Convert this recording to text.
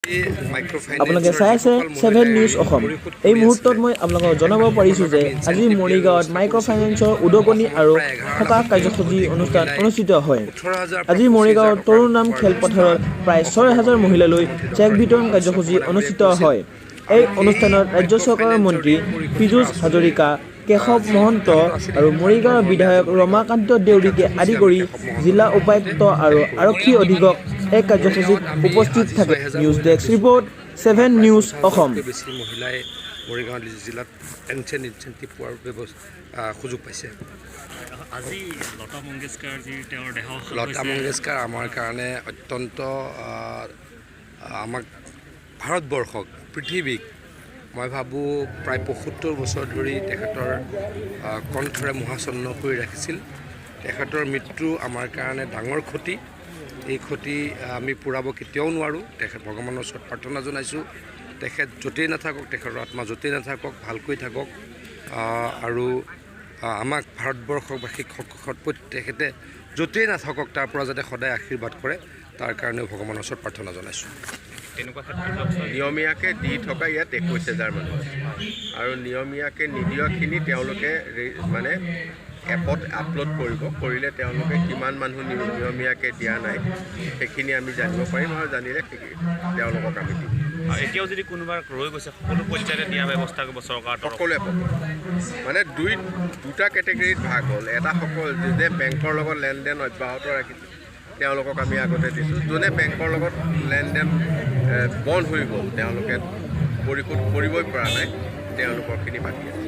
আপোনালোকে চাই আছে 7 নিউজ অসম। এই মুহূৰ্তত মই আপোনালোকক জনাব পাৰিছোঁ যে আজি মৰিগাঁৱত মাইক্ৰ' ফাইনেন্সৰ উদগনি আৰু সকাহ কাৰ্যসূচী অনুষ্ঠান অনুষ্ঠিত হয়। আজি মৰিগাঁৱৰ তৰুণ নাম খেলপথাৰত প্ৰায় 6,000 মহিলালৈ চেক বিতৰণ কাৰ্যসূচী অনুষ্ঠিত হয়। এই অনুষ্ঠানত ৰাজ্য চৰকাৰৰ মন্ত্ৰী পীযুষ হাজৰিকা, কেশৱ মহন্ত আৰু মৰিগাঁৱৰ বিধায়ক ৰমাকান্ত দেউৰীকে আদি কৰি জিলা উপায়ুক্ত আৰু আৰক্ষী অধীক্ষক এই কাৰ্যসূচীত উপস্থিত থাকে। News desk report 7 news Assam. বেছি মহিলাই মৰিগাঁও জিলাত ইনচেণ্টিভ পোৱাৰ সুযোগ পাইছে। আজি লতা মংগেশকাৰ আমাৰ কাৰণে অত্যন্ত আমাক ভাৰতবৰ্ষক পৃথিৱীক মই ভাবোঁ প্ৰায় ৭৫ বছৰ ধৰি তেখেতৰ কণ্ঠৰে মোহাচন্ন কৰি ৰাখিছিল। তেখেতৰ মৃত্যু আমাৰ কাৰণে ডাঙৰ ক্ষতি। এই ক্ষতি আমি পূৰাব কেতিয়াও নোৱাৰোঁ। তেখেত ভগৱানৰ ওচৰত প্ৰাৰ্থনা জনাইছোঁ, তেখেত য'তেই নাথাকক, তেখেতৰ আত্মা য'তেই নাথাকক, ভালকৈ থাকক আৰু আমাক ভাৰতবৰ্ষবাসীক তেখেতে য'তেই নাথাকক তাৰ পৰা যাতে সদায় আশীৰ্বাদ কৰে, তাৰ কাৰণেও ভগৱানৰ ওচৰত প্ৰাৰ্থনা জনাইছোঁ। তেনেকুৱা ক্ষেত্ৰত নিয়মীয়াকৈ দি থকা ইয়াত 21,000 মানুহ আছে আৰু নিয়মীয়াকৈ নিদিয়াখিনি তেওঁলোকে মানে এপত আপলোড কৰিলে তেওঁলোকে কিমান মানুহ নিয়মীয়াকৈ দিয়া নাই সেইখিনি আমি জানিব পাৰিম আৰু জানিলে তেওঁলোকক আমি দিম। এতিয়াও যদি কোনোবা ৰৈ গৈছে সকলো পৰ্যায়তে দিয়া ব্যৱস্থা কৰিব চৰকাৰ সকলোৱে পাব। মানে দুটা কেটেগৰীত ভাগ হ'ল। এটা সকল যোনে বেংকৰ লগত লেনদেন অব্যাহত ৰাখিছে তেওঁলোকক আমি আগতে দিছোঁ। যোনে বেংকৰ লগত লেনদেন বন্ধ হৈ গ'ল, তেওঁলোকে পৰিশোধ কৰিবই পৰা নাই, তেওঁলোকৰখিনি বাকী আছে।